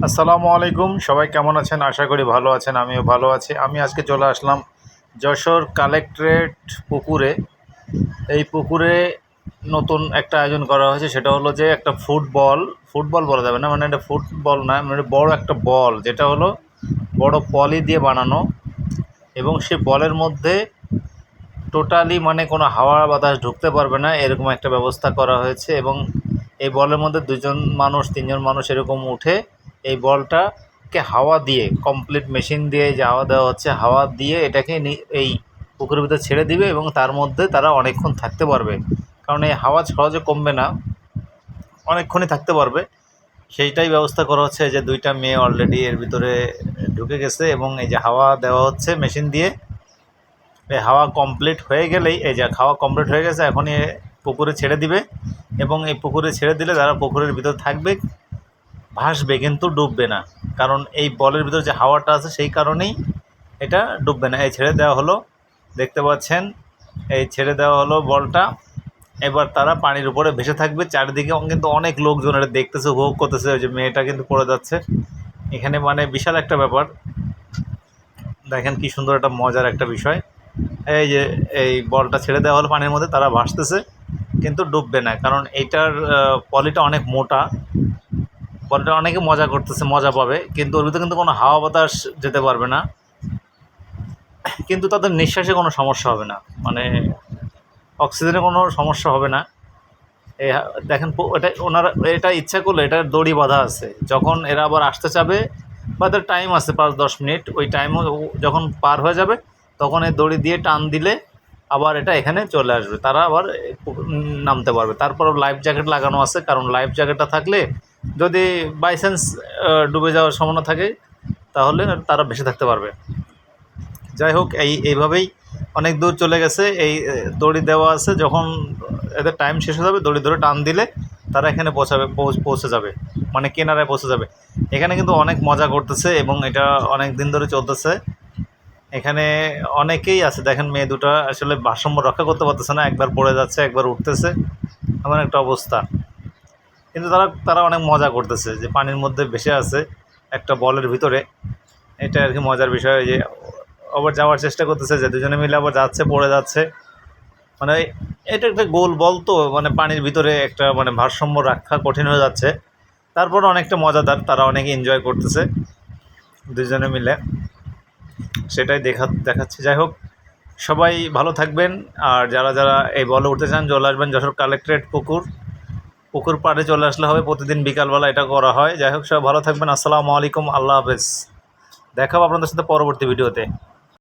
আসসালামু আলাইকুম। সবাই কেমন আছেন? আশা করি ভালো আছেন। আমিও ভালো আছি। আমি আজকে চলে আসলাম যশোর কালেক্টরেট পুকুরে। এই পুকুরে নতুন একটা আয়োজন করা হয়েছে। সেটা হলো যে একটা ফুটবল বলা যাবে না, মানে এটা ফুটবল না, মানে বড় একটা বল, যেটা হলো বড় পলি দিয়ে বানানো, এবং সে বলের মধ্যে টোটালি মানে কোনো হাওয়া বাতাস ঢুকতে পারবে না, এরকম একটা ব্যবস্থা করা হয়েছে। এবং এই বলের মধ্যে দুজন মানুষ, তিনজন মানুষ এরকম উঠে এই বলটাকে হাওয়া দিয়ে, কমপ্লিট মেশিন দিয়ে যে হাওয়া দেওয়া হচ্ছে, হাওয়া দিয়ে এটাকে এই পুকুরের ভিতরে ছেড়ে দিবে এবং তার মধ্যে তারা অনেকক্ষণ থাকতে পারবে। কারণ এই হাওয়া সহজে কমবে না, অনেকক্ষণই থাকতে পারবে। সেইটাই ব্যবস্থা করা হচ্ছে। যে দুইটা মেয়ে অলরেডি এর ভিতরে ঢুকে গেছে এবং এই যে হাওয়া দেওয়া হচ্ছে মেশিন দিয়ে। এই হাওয়া কমপ্লিট হয়ে গেলেই, এই যে হাওয়া কমপ্লিট হয়ে গেছে, এখনই পুকুরে ছেড়ে দিবে। এবং এই পুকুরে ছেড়ে দিলে তারা পুকুরের ভিতর থাকবে, ভাসবে, কিন্তু ডুববে না। কারণ এই বলের ভিতর যে হাওয়াটা আছে সেই কারণেই এটা ডুববে না। এই ছেড়ে দেওয়া হলো, দেখতে পাচ্ছেন, এই ছেড়ে দেওয়া হলো বলটা। এবার তারা পানির উপরে ভেসে থাকবে। চারিদিকে কিন্তু অনেক লোকজন এটা দেখতেছে, উপভোগ করতেছে। ওই যে মেয়েটা কিন্তু পড়ে যাচ্ছে এখানে, মানে বিশাল একটা ব্যাপার। দেখেন কি সুন্দর, একটা মজার একটা বিষয়। এই যে এই বলটা ছেড়ে দেওয়া হলো পানির মধ্যে, তারা ভাসতেছে কিন্তু ডুববে না। কারণ এইটার পলিটা অনেক মোটা, পলিটা অনেকে মজা করতেছে, মজা পাবে, কিন্তু ওর ভিতরে কিন্তু কোনো হাওয়া বাতাস যেতে পারবে না। কিন্তু তাদের নিঃশ্বাসে কোনো সমস্যা হবে না, মানে অক্সিজেনের কোনো সমস্যা হবে না। এই দেখেন, এটা ওনারা এটা ইচ্ছা করলে, এটার দড়ি বাঁধা আছে। যখন এরা আবার আসতে চাবে, বা তার টাইম আছে 5-10 মিনিট, ওই টাইমও যখন পার হয়ে যাবে, তখন এই দড়ি দিয়ে টান দিলে আবার এটা এখানে চলে আসবে, তারা আবার নামতে পারবে। তারপর লাইফ জ্যাকেট লাগানো আছে, কারণ লাইফ জ্যাকেটটা থাকলে যদি বাই চান্স ডুবে যাওয়ার সম্ভাবনা থাকে, তাহলে তারা ভেসে থাকতে পারবে। যাই হোক, এইভাবেই অনেক দূর চলে গেছে। এই দড়ি দেওয়া আছে, যখন এদের টাইম শেষ হয়ে যাবে, দড়ি ধরে টান দিলে তারা এখানে পৌঁছে যাবে, মানে কিনারায় পৌঁছে যাবে। এখানে কিন্তু অনেক মজা করতেছে এবং এটা অনেক দিন ধরে চলতেছে। এখানে অনেকেই আছে, দেখেন মেয়ে দুটো আসলে ভারসাম্য রক্ষা করতে পারতেছে না, একবার পড়ে যাচ্ছে, একবার উঠতেছে, এমন একটা অবস্থা। কিন্তু তারা তারা অনেক মজা করতেছে, যে পানির মধ্যে ভেসে আছে একটা বলের ভিতরে। এটা আর কি মজার বিষয়। যে আবার যাওয়ার চেষ্টা করতেছে, যে দুজনে মিলে আবার যাচ্ছে, পড়ে যাচ্ছে, মানে এটা একটা গোল বল তো, মানে পানির ভিতরে একটা মানে ভারসাম্য রক্ষা কঠিন হয়ে যাচ্ছে। তারপর অনেকটা মজাদার, তারা অনেক এনজয় করতেছে দুজনে মিলে, সেটাই দেখাচ্ছি। যাই হোক, সবাই ভালো থাকবেন। আর যারা যারা এই বলে উঠতে চান, চলে আসবেন যশোর কালেক্টরেট পুকুর পাড়ে চলে আসলে হবে। প্রতিদিন বিকালবেলা এটা করা হয়। যাই হোক, সবাই ভালো থাকবেন। আসসালামু আলাইকুম, আল্লাহ হাফেজ। দেখাবো আপনাদের সাথে পরবর্তী ভিডিওতে।